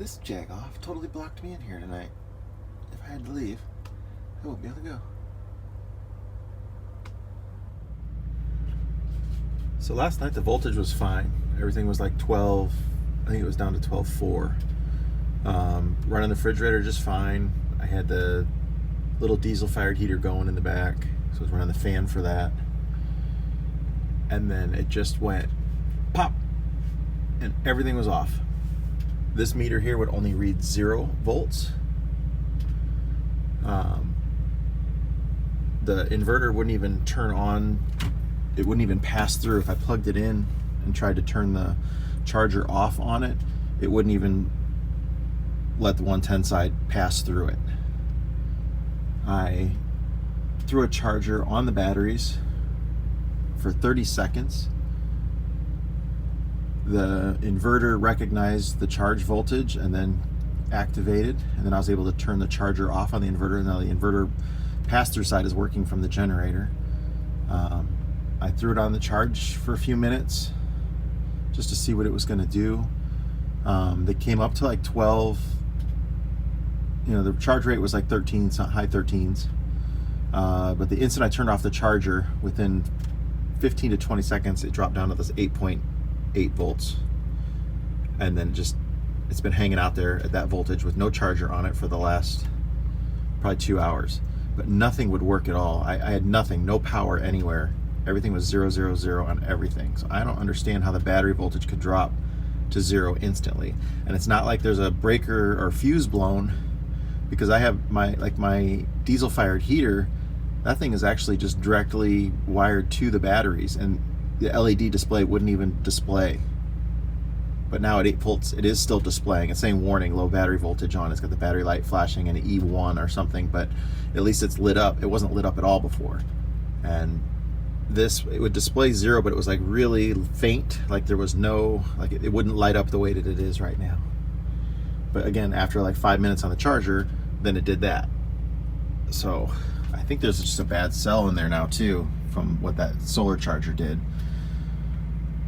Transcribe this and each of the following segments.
This jagoff totally blocked me in here tonight. If I had to leave, I won't be able to go. So last night the voltage was fine. Everything was like 12, I think it was down to 12.4. Running the refrigerator just fine. I had the little diesel fired heater going in the back, so I was running the fan for that. And then it just went pop, and everything was off. This meter here would only read 0 volts. The inverter wouldn't even turn on. It wouldn't even pass through. If I plugged it in and tried to turn the charger off on it, it wouldn't even let the 110 side pass through it. I threw a charger on the batteries for 30 seconds. The inverter recognized the charge voltage and then activated, and then I was able to turn the charger off on the inverter, and now the inverter pass-through side is working from the generator. I threw it on the charge for a few minutes just to see what it was going to do. They came up to like 12, the charge rate was like 13, high 13s, but the instant I turned off the charger, within 15 to 20 seconds it dropped down to this 8.8 volts, and then it's been hanging out there at that voltage with no charger on it for the last probably 2 hours, but nothing would work at all. I had nothing, no power anywhere. Everything was 0, 0, 0 on everything. So I don't understand how the battery voltage could drop to 0 instantly. And it's not like there's a breaker or fuse blown, because I have my diesel fired heater. That thing is actually just directly wired to the batteries, and the LED display wouldn't even display. But now at 8 volts, it is still displaying. It's saying warning, low battery voltage on. It's got the battery light flashing and an E1 or something, but at least it's lit up. It wasn't lit up at all before. And this, it would display 0, but it was like really faint. Like there was no, like it wouldn't light up the way that it is right now. But again, after like 5 minutes on the charger, then it did that. So I think there's just a bad cell in there now too, from what that solar charger did.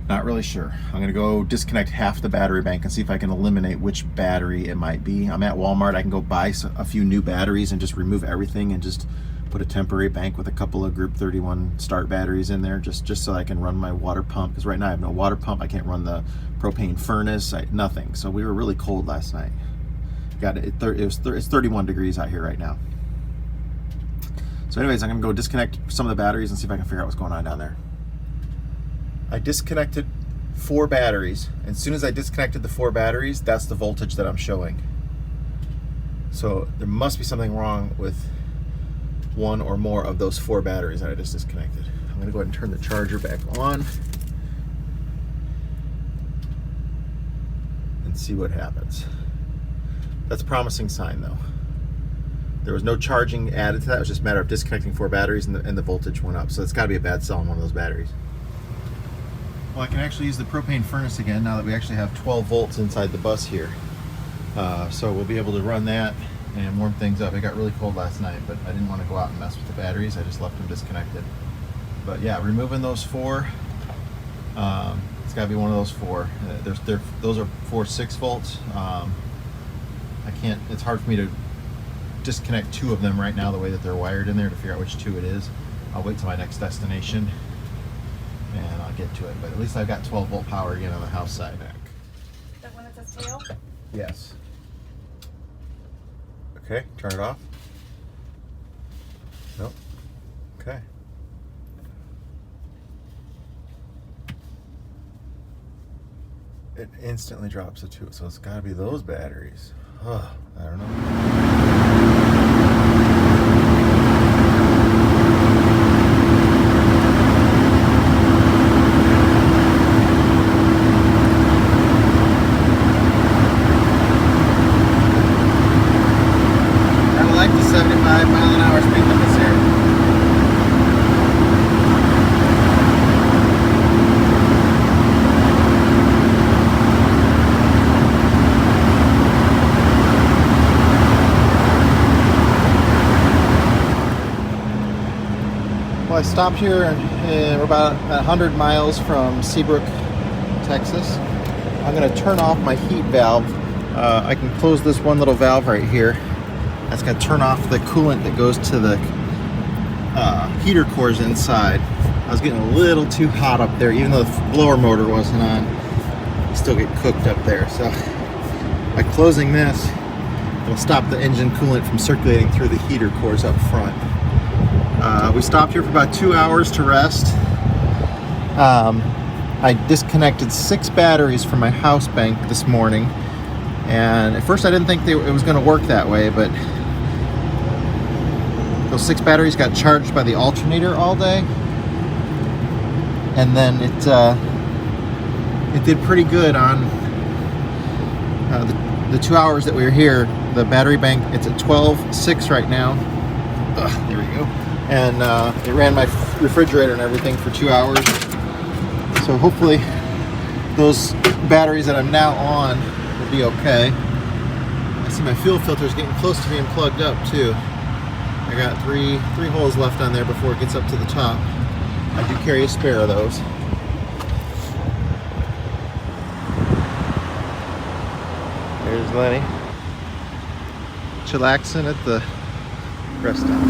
Not really sure. I'm gonna go disconnect half the battery bank and see if I can eliminate which battery it might be. I'm at Walmart. I can go buy a few new batteries and just remove everything and just put a temporary bank with a couple of Group 31 start batteries in there, just so I can run my water pump, because right now I have no water pump. I can't run the propane furnace, nothing. So we were really cold last night. It's 31 degrees out here right now. So anyways, I'm gonna go disconnect some of the batteries and see if I can figure out what's going on down there. I disconnected 4 batteries. As soon as I disconnected the 4 batteries, that's the voltage that I'm showing. So there must be something wrong with one or more of those 4 batteries that I just disconnected. I'm gonna go ahead and turn the charger back on and see what happens. That's a promising sign though. There was no charging added to that. It was just a matter of disconnecting 4 batteries and the voltage went up. So it's gotta be a bad cell on one of those batteries. Well, I can actually use the propane furnace again now that we actually have 12 volts inside the bus here. So we'll be able to run that and warm things up. It got really cold last night, but I didn't want to go out and mess with the batteries. I just left them disconnected. But yeah, removing those 4, it's got to be one of those 4. Those are 4 6 volts. I can't, it's hard for me to disconnect 2 of them right now the way that they're wired in there to figure out which 2 it is. I'll wait till my next destination and I'll get to it. But at least I've got 12 volt power again on the house side. That one that says tail? Yes. Okay, turn it off. Nope. Okay. It instantly drops to 2, so it's got to be those batteries. I don't know. Well, I stopped here and we're about 100 miles from Seabrook, Texas. I'm going to turn off my heat valve I can close this one little valve right here. That's going to turn off the coolant that goes to the heater cores inside. I was getting a little too hot up there, even though the blower motor wasn't on. I still get cooked up there. So by closing this, it'll stop the engine coolant from circulating through the heater cores up front. We stopped here for about 2 hours to rest. I disconnected 6 batteries from my house bank this morning, and at first I didn't think it was going to work that way, but those 6 batteries got charged by the alternator all day, and then it did pretty good on the 2 hours that we were here. The battery bank, it's at 12.6 right now. There we go. And it ran my refrigerator and everything for 2 hours. So hopefully those batteries that I'm now on will be okay. I see my fuel filter is getting close to being plugged up too. I got three holes left on there before it gets up to the top. I do carry a spare of those. There's Lenny, chillaxing at the rest stop.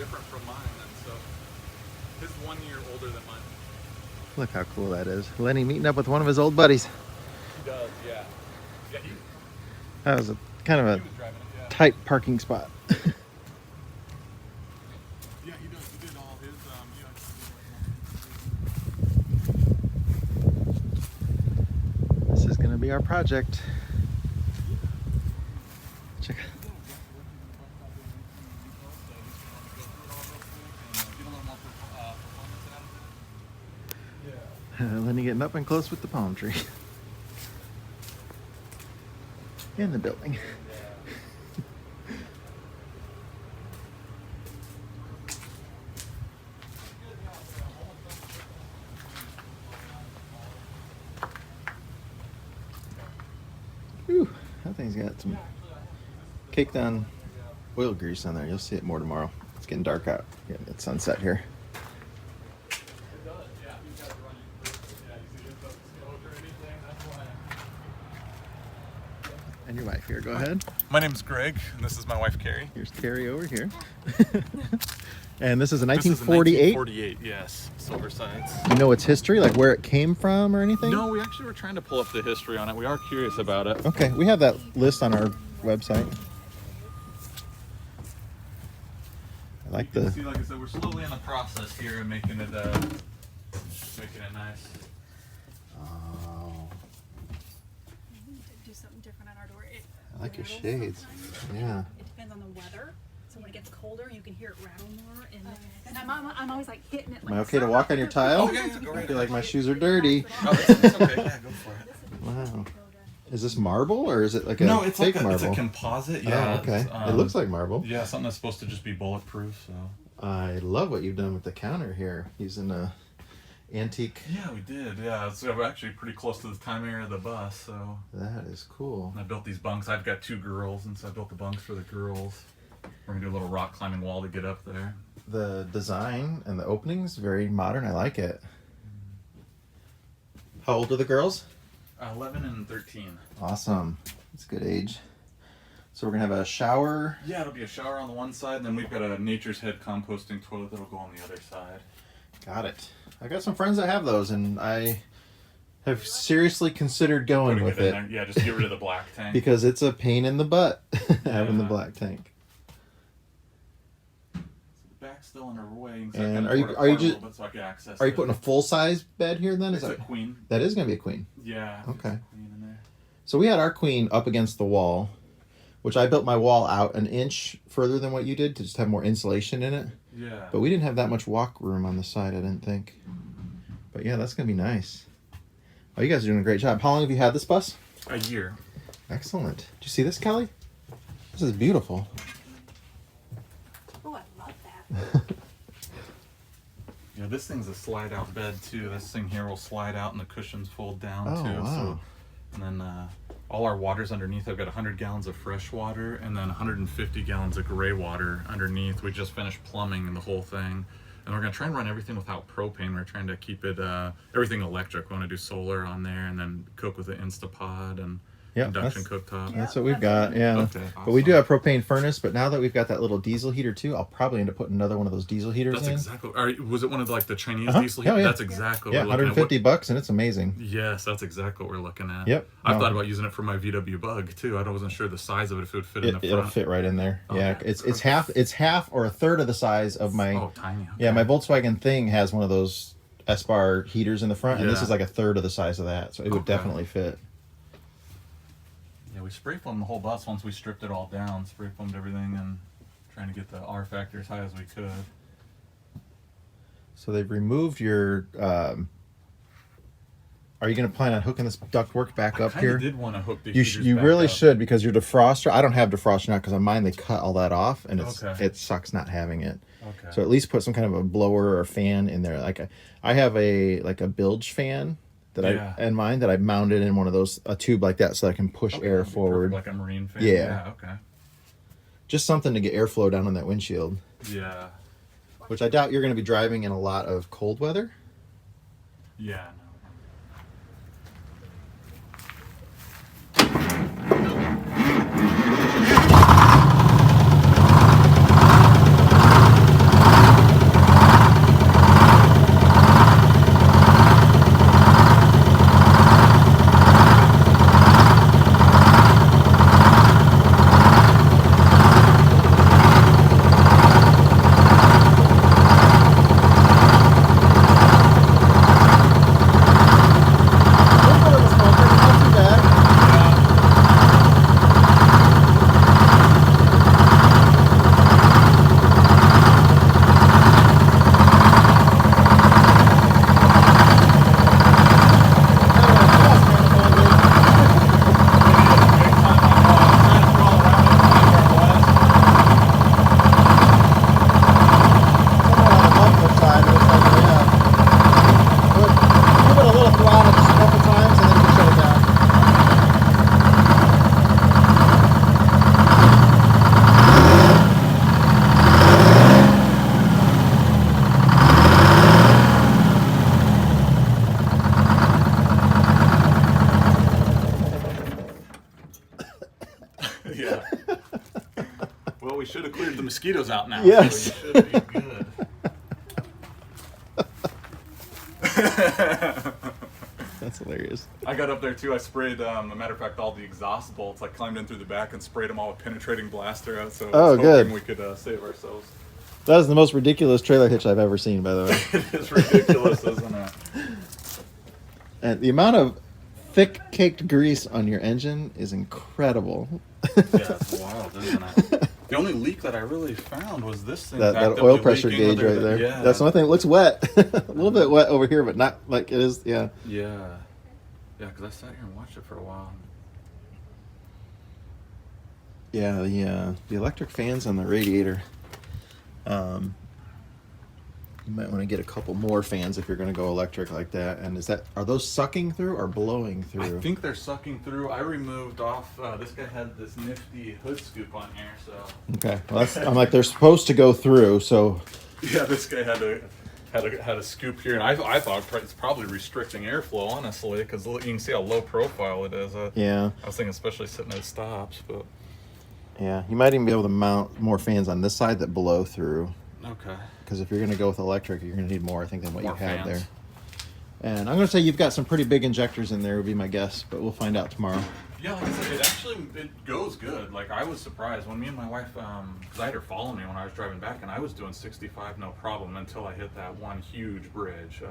different from mine, and so his 1 year older than mine. Look how cool that is. Lenny meeting up with one of his old buddies. He does, yeah. Yeah, That was a kind of he a was driving it, yeah. tight parking spot. Yeah, he does. He did all his, This is gonna be our project. Check. Lenny getting up and close with the palm tree. In the building. Whew, that thing's got some caked on oil grease on there. You'll see it more tomorrow. It's getting dark out. It's sunset here. And your wife here, go ahead. My name's Greg, and this is my wife, Carrie. Here's Carrie over here. And this is a This is a 1948. 1948, yes. Silversides. You know its history, like where it came from or anything? No, we actually were trying to pull up the history on it. We are curious about it. Okay, we have that list on our website. I like You can the. see, like I said, we're slowly in the process here and making it nice. Oh, We need to do something different on our door. I like your rattles shades. sometimes. Yeah. It depends on the weather. So when it gets colder, you can hear it rattle more. And I'm always like hitting it. Like, Am I okay to walk on your tile? Oh, yeah, go I right feel like ahead. my shoes are dirty. Oh, it's okay. Yeah, go for it. Wow. Is this marble or is it like a No, it's fake like marble? it's a composite. Yeah. Oh, okay. it's, It looks like marble. Yeah, something that's supposed to just be bulletproof. So. I love what you've done with the counter here, using a antique. Yeah, we did. Yeah, so we're actually pretty close to the time era of the bus. So. That is cool. And I built these bunks. I've got 2 girls, and so I built the bunks for the girls. We're gonna do a little rock climbing wall to get up there. The design and the openings very modern. I like it. How old are the girls? 11 and 13. Awesome. It's a good age. So we're gonna have a shower. Yeah, it'll be a shower on the one side, and then we've got a Nature's Head composting toilet that'll go on the other side. Got it. I got some friends that have those, and I have seriously considered going Putting with in it there. Yeah, just get rid of the black tank. because it's a pain in the butt having the Yeah. black tank. The back's still in her way. So And I are you- can are you pull it just- apart a little bit so I can access Are you it. putting a full size bed here then? It's Is a that queen. that is gonna be a queen? Yeah. it's Okay. a queen in there. So we had our queen up against the wall, which I built my wall out an inch further than what you did to just have more insulation in it. Yeah. But we didn't have that much walk room on the side, I didn't think. But yeah, that's gonna be nice. Oh, you guys are doing a great job. How long have you had this bus? A year. Excellent. Did you see this, Kelly? This is beautiful. Oh, I love that. Yeah, this thing's a slide out bed too. This thing here will slide out and the cushions fold down Oh, too. wow. So, and then all our water's underneath. I've got 100 gallons of fresh water and then 150 gallons of gray water underneath. We just finished plumbing the whole thing. And we're gonna try and run everything without propane. We're trying to keep it everything electric. We want to do solar on there and then cook with the Instapot and Yeah, induction that's- cooktop. That's what we've got, yeah. Okay, But we do awesome. have propane furnace, but now that we've got that little diesel heater too, I'll probably end up putting another one of those diesel heaters That's in. exactly. Was it one of like the Chinese Uh-huh. diesel? Oh, yeah. That's exactly. Yeah, what we're looking at. 150 bucks and it's amazing. Yes, that's exactly what we're looking at. Yep. I've No. thought about using it for my VW Bug too. I wasn't sure the size of it if it would fit in the It'll front. fit right in there. Oh, Yeah, it's half or a third of the size of my. Oh, tiny. Okay. Yeah, my Volkswagen thing has one of those S-bar heaters in the front, and this Yeah. is like a third of the size of that, so it would Okay. definitely fit. Yeah, we spray foamed the whole bus once we stripped it all down. Spray foamed everything and trying to get the R factor as high as we could. So they've removed your. Are you going to plan on hooking this ductwork back up I here? did want to hook the You heaters you back really up. should, because your defroster. I don't have defroster now because on mine they cut all that off, and Okay. it sucks not having it. Okay. So at least put some kind of a blower or a fan in there. Like I have a bilge fan that Yeah. I in mine that I mounted in one of those, a tube like that, so I can push Okay, air that'd be forward. perfect, like a marine fan. Yeah. Okay. Just something to get airflow down on that windshield. Yeah. Which I doubt you're going to be driving in a lot of cold weather. Yeah. No. cleared the mosquitoes out now. Yes. So you should be good. That's hilarious. I got up there too. I sprayed, a matter of fact, all the exhaust bolts. I climbed in through the back and sprayed them all with penetrating blaster out. So I was hoping good. we could save ourselves. That is the most ridiculous trailer hitch I've ever seen, by the way. It is ridiculous, isn't it? And the amount of thick caked grease on your engine is incredible. Yeah, it's wild, isn't it? The only leak that I really found was this thing. That oil pressure gauge right there. Yeah. That's the one thing. It looks wet. A little bit wet over here, but not like it is. Yeah. Yeah. Yeah, because I sat here and watched it for a while. Yeah. The electric fans on the radiator. You might want to get a couple more fans if you're going to go electric like that. And are those sucking through or blowing through? I think they're sucking through. I removed off. This guy had this nifty hood scoop on here, so. Okay. Well, I'm like they're supposed to go through, so. Yeah, this guy had a scoop here, and I thought it's probably restricting airflow, honestly, because you can see how low profile it is. Yeah. I was thinking, especially sitting at stops, but. Yeah, you might even be able to mount more fans on this side that blow through. Okay. Because if you're going to go with electric, you're going to need more, I think, than what More you have fans. there. And I'm going to say you've got some pretty big injectors in there, would be my guess, but we'll find out tomorrow. Yeah, like I said, it goes good. Like, I was surprised when me and my wife, because I had her follow me when I was driving back, and I was doing 65 no problem until I hit that one huge bridge.